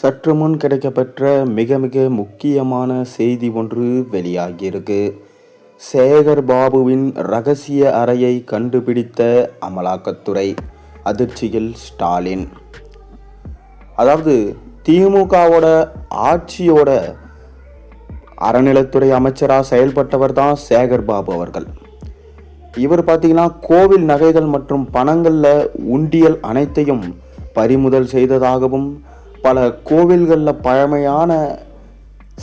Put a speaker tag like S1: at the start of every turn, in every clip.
S1: சற்று முன் கிடைக்கப்பெற்ற மிக மிக முக்கியமான செய்தி ஒன்று வெளியாகியிருக்கு. சேகர் பாபுவின் ரகசிய அறையை கண்டுபிடித்த அமலாக்கத்துறை, அதிர்ச்சியில் ஸ்டாலின். அதாவது திமுகவோட ஆட்சியோட அறநிலைத்துறை அமைச்சராக செயல்பட்டவர் தான் சேகர் பாபு அவர்கள். இவர் பார்த்தீங்கன்னா கோவில் நகைகள் மற்றும் பணங்களில் உண்டியல் அனைத்தையும் பறிமுதல் செய்ததாகவும், பல கோவில்களில் பழமையான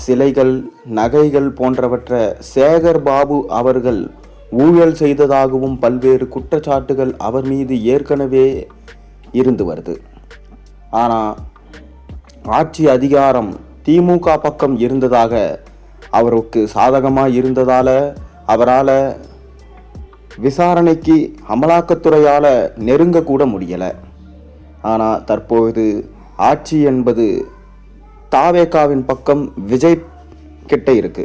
S1: சிலைகள், நகைகள் போன்றவற்றை சேகர் பாபு அவர்கள் ஊழல் செய்ததாகவும் பல்வேறு குற்றச்சாட்டுகள் அவர் மீது ஏற்கனவே இருந்து வருது. ஆனால் ஆட்சி அதிகாரம் திமுக பக்கம் இருந்ததாக, அவருக்கு சாதகமாக இருந்ததால் அவரால் விசாரணைக்கு அமலாக்கத்துறையால் நெருங்கக்கூட முடியலை. ஆனால் தற்போது ஆட்சி என்பது தாவேகாவின் பக்கம் விஜய் கிட்ட இருக்கு.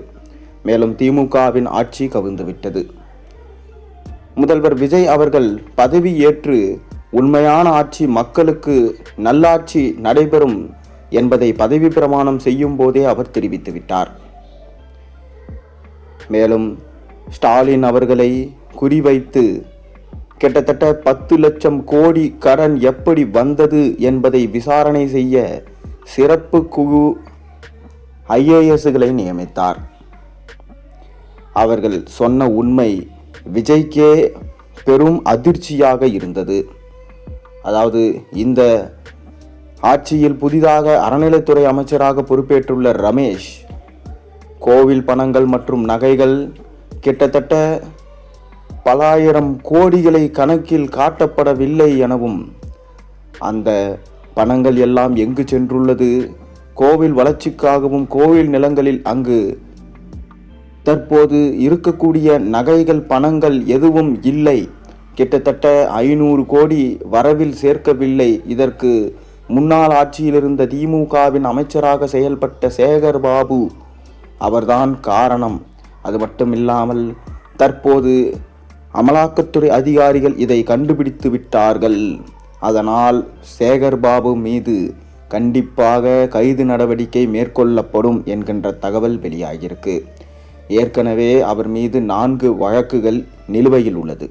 S1: மேலும் திமுகவின் ஆட்சி கவிழ்ந்து விட்டது. முதல்வர் விஜய் அவர்கள் பதவி ஏற்று உண்மையான ஆட்சி, மக்களுக்கு நல்லாட்சி நடைபெறும் என்பதை பதவி பிரமாணம் செய்யும் போதே அவர் தெரிவித்து விட்டார். மேலும் ஸ்டாலின் அவர்களை குறிவைத்து கிட்டத்தட்ட 10 லட்சம் கோடி கடன் எப்படி வந்தது என்பதை விசாரணை செய்ய சிறப்பு குழு IASகளை நியமித்தார். அவர்கள் சொன்ன உண்மை விஜய்க்கே பெரும் அதிர்ச்சியாக இருந்தது. அதாவது இந்த ஆட்சியில் புதிதாக அறநிலைத்துறை அமைச்சராக பொறுப்பேற்றுள்ள ரமேஷ், கோவில் பணங்கள் மற்றும் நகைகள் கிட்டத்தட்ட பல ஆயிரம் கோடிகளை கணக்கில் காட்டப்படவில்லை எனவும், அந்த பணங்கள் எல்லாம் எங்கு சென்றுள்ளது, கோவில் வளர்ச்சிக்காகவும் கோவில் நிலங்களில் அங்கு தற்போது இருக்கக்கூடிய நகைகள் பணங்கள் எதுவும் இல்லை, கிட்டத்தட்ட 500 கோடி வரவில் சேர்க்கவில்லை. இதற்கு முன்னாள் ஆட்சியில் இருந்த திமுகவின் அமைச்சராக செயல்பட்ட சேகர் பாபு அவர்தான் காரணம். அது மட்டுமில்லாமல் தற்போது அமலாக்கத்துறை அதிகாரிகள் இதை கண்டுபிடித்து விட்டார்கள். அதனால் சேகர் பாபு மீது கண்டிப்பாக கைது நடவடிக்கை மேற்கொள்ளப்படும் என்கின்ற தகவல் வெளியாகியிருக்கு. ஏற்கனவே அவர் மீது 4 வழக்குகள் நிலுவையில் உள்ளது.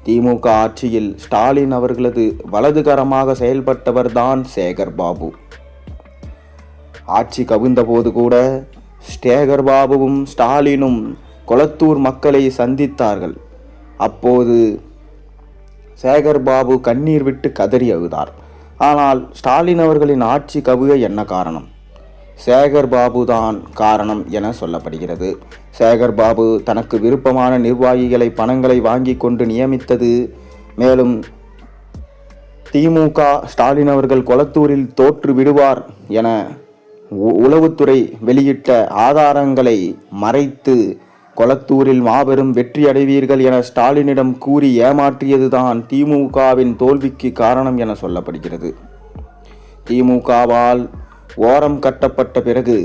S1: திமுக ஆட்சியில் ஸ்டாலின் அவர்களது வலதுகரமாக செயல்பட்டவர் தான் சேகர் பாபு. ஆட்சி கவிழ்ந்த போது கூட சேகர் பாபுவும் ஸ்டாலினும் கொளத்தூர் மக்களை சந்தித்தார்கள். அப்போது சேகர் பாபு கண்ணீர் விட்டு கதறி அழுதார். ஆனால் ஸ்டாலின் அவர்களின் ஆட்சி கவிழ என்ன காரணம்? சேகர் பாபு தான் காரணம் என சொல்லப்படுகிறது. சேகர் பாபு தனக்கு விருப்பமான நிர்வாகிகளை பணங்களை வாங்கி கொண்டு நியமித்தது, மேலும் திமுக ஸ்டாலின் அவர்கள் கொளத்தூரில் தோற்று விடுவார் என உளவுத்துறை வெளியிட்ட ஆதாரங்களை மறைத்து கொளத்தூரில் மாபெரும் வெற்றி அடைவீர்கள் என ஸ்டாலினிடம் கூறி ஏமாற்றியதுதான் திமுகவின் தோல்விக்கு காரணம் என சொல்லப்படுகிறது. திமுகவால் ஓரம் கட்டப்பட்ட பிறகு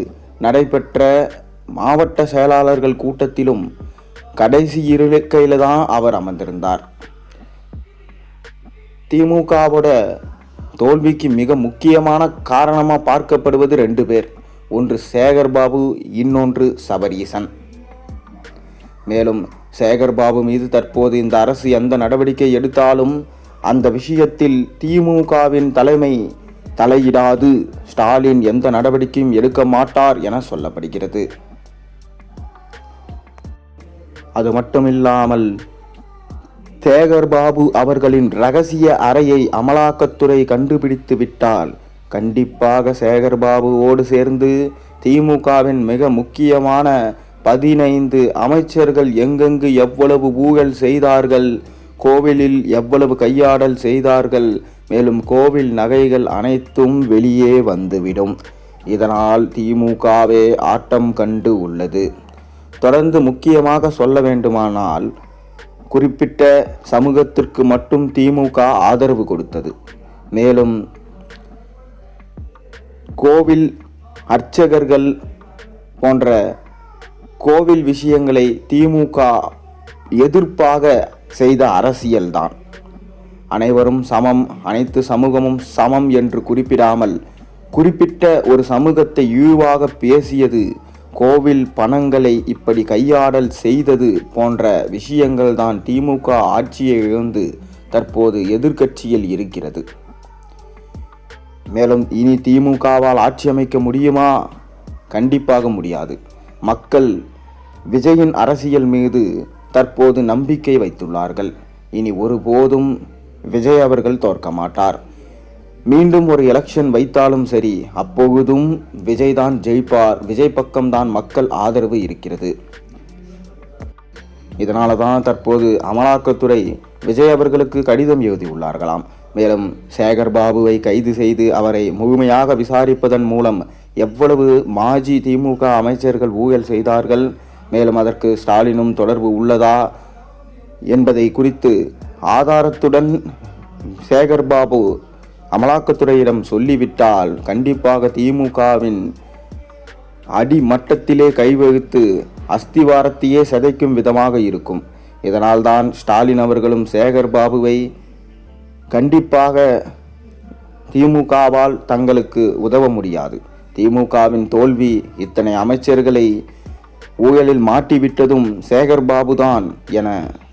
S1: நடைபெற்ற மாவட்ட செயலாளர்கள் கூட்டத்திலும் கடைசி இருக்கையில் தான் அவர் அமர்ந்திருந்தார். திமுகவோட தோல்விக்கு மிக முக்கியமான காரணமாக பார்க்கப்படுவது 2 பேர். ஒன்று சேகர் பாபு, இன்னொன்று சபரீசன். மேலும் சேகர் பாபு மீது தற்போது இந்த அரசு எந்த நடவடிக்கை எடுத்தாலும் அந்த விஷயத்தில் திமுகவின் தலைமை தலையிடாது, ஸ்டாலின் எந்த நடவடிக்கையும் எடுக்க மாட்டார் என சொல்லப்படுகிறது. அது மட்டுமில்லாமல் சேகர் பாபு அவர்களின் ரகசிய அறையை அமலாக்கத்துறை கண்டுபிடித்து விட்டால் கண்டிப்பாக சேகர் பாபுவோடு சேர்ந்து திமுகவின் மிக முக்கியமான 15 அமைச்சர்கள் எங்கெங்கு எவ்வளவு ஊழல் செய்தார்கள், கோவிலில் எவ்வளவு கையாடல் செய்தார்கள், மேலும் கோவில் நகைகள் அனைத்தும் வெளியே வந்துவிடும். இதனால் திமுகவே ஆட்டம் கண்டு உள்ளது. தொடர்ந்து முக்கியமாக சொல்ல வேண்டுமானால், குறிப்பிட்ட சமூகத்திற்கு மட்டும் திமுக ஆதரவு கொடுத்தது. மேலும் கோவில் அர்ச்சகர்கள் போன்ற கோவில் விஷயங்களை திமுக எதிர்ப்பாக செய்த அரசியல்தான். அனைவரும் சமம், அனைத்து சமூகமும் சமம் என்று குறிப்பிடாமல் குறிப்பிட்ட ஒரு சமூகத்தை இழிவாக பேசியது, கோவில் பணங்களை இப்படி கையாடல் செய்தது போன்ற விஷயங்கள் தான் திமுக ஆட்சியை இழந்து தற்போது எதிர்க்கட்சியில் இருக்கிறது. மேலும் இனி திமுகவால் ஆட்சி அமைக்க முடியுமா? கண்டிப்பாக முடியாது. மக்கள் விஜயின் அரசியல் மீது தற்போது நம்பிக்கை வைத்துள்ளார்கள். இனி ஒருபோதும் விஜய் அவர்கள் தோற்க மாட்டார். மீண்டும் ஒரு எலெக்ஷன் வைத்தாலும் சரி, அப்பொழுதும் விஜய் தான் ஜெயிப்பார். விஜய் பக்கம்தான் மக்கள் ஆதரவு இருக்கிறது. இதனால தான் தற்போது அமலாக்கத்துறை விஜய் அவர்களுக்கு கடிதம் எழுதியுள்ளார்களாம். மேலும் சேகர் பாபுவை கைது செய்து அவரை முழுமையாக விசாரிப்பதன் மூலம் எவ்வளவு மாஜி திமுக அமைச்சர்கள் ஊழல் செய்தார்கள், மேலும் அதற்கு ஸ்டாலினும் தொடர்பு உள்ளதா என்பதை குறித்து ஆதாரத்துடன் சேகர் பாபு அமலாக்கத்துறையிடம் சொல்லிவிட்டால் கண்டிப்பாக திமுகவின் அடிமட்டத்திலே கைவகுத்து அஸ்திவாரத்தையே சிதைக்கும் விதமாக இருக்கும். இதனால்தான் ஸ்டாலின் அவர்களும் சேகர் பாபுவை கண்டிப்பாக திமுகவால் தங்களுக்கு உதவ முடியாது. திமுகவின் தோல்வி இத்தனை அமைச்சர்களை ஊழலில் மாட்டிவிட்டதும் சேகர் பாபுதான் என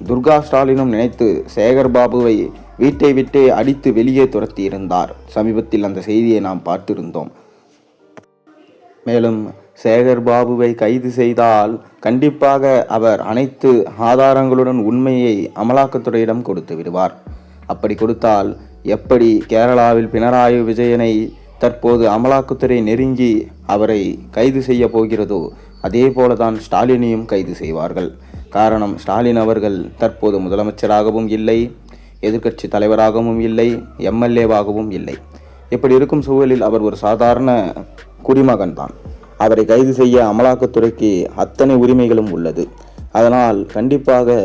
S1: துர்கா ஸ்டாலினும் நினைத்து சேகர் பாபுவை வீட்டை விட்டே அடித்து வெளியே துரத்தி இருந்தார். சமீபத்தில் அந்த செய்தியை நாம் பார்த்திருந்தோம். மேலும் சேகர் பாபுவை கைது செய்தால் கண்டிப்பாக அவர் அனைத்து ஆதாரங்களுடன் உண்மையை அமலாக்கத்துறையிடம் கொடுத்து விடுவார். அப்படி கொடுத்தால் எப்படி கேரளாவில் பினராயி விஜயனை தற்போது அமலாக்கத்துறை நெருங்கி அவரை கைது செய்ய போகிறதோ அதே போலதான் ஸ்டாலினையும் கைது செய்வார்கள். காரணம், ஸ்டாலின் அவர்கள் தற்போது முதலமைச்சராகவும் இல்லை, எதிர்க்கட்சி தலைவராகவும் இல்லை, எம்எல்ஏவாகவும் இல்லை. இப்படி இருக்கும் சூழலில் அவர் ஒரு சாதாரண குடிமகன் தான். அவரை கைது செய்ய அமலாக்கத்துறைக்கு அத்தனை உரிமைகளும் உள்ளது. அதனால் கண்டிப்பாக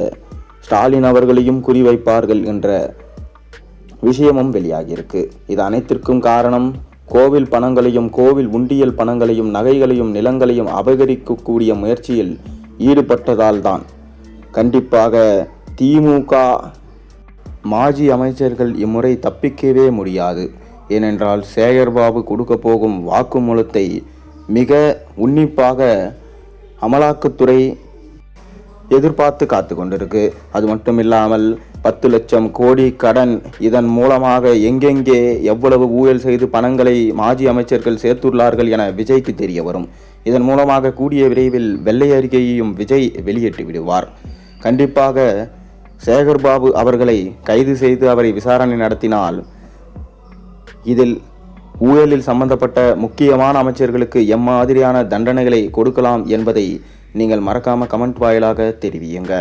S1: ஸ்டாலின் அவர்களையும் குறிவைப்பார்கள் என்ற விஷயமும் வெளியாகியிருக்கு. இது அனைத்திற்கும் காரணம் கோவில் பணங்களையும் கோவில் உண்டியல் பணங்களையும் நகைகளையும் நிலங்களையும் அபகரிக்கக்கூடிய முயற்சியில் ஈடுபட்டதால் தான். கண்டிப்பாக திமுக மாஜி அமைச்சர்கள் இம்முறை தப்பிக்கவே முடியாது. ஏனென்றால் சேகர்பாபு கொடுக்க போகும் வாக்குமூலத்தை மிக உன்னிப்பாக அமலாக்கத்துறை எதிர்பார்த்து காத்து கொண்டிருக்கு. அது மட்டும் இல்லாமல் 10 லட்சம் கோடி கடன், இதன் மூலமாக எங்கெங்கே எவ்வளவு ஊழல் செய்து பணங்களை மாஜி அமைச்சர்கள் சேர்த்துள்ளார்கள் என விஜய்க்கு தெரிய வரும். இதன் மூலமாக கூடிய விரைவில் வெள்ளை அறிக்கையையும் விஜய் வெளியிட்டு விடுவார். கண்டிப்பாக சேகர்பாபு அவர்களை கைது செய்து அவரை விசாரணை நடத்தினால் இதில் ஊழலில் சம்பந்தப்பட்ட முக்கியமான அமைச்சர்களுக்கு எம்மாதிரியான தண்டனைகளை கொடுக்கலாம் என்பதை நீங்கள் மறக்காம கமெண்ட் வாயிலாக தெரிவியுங்க.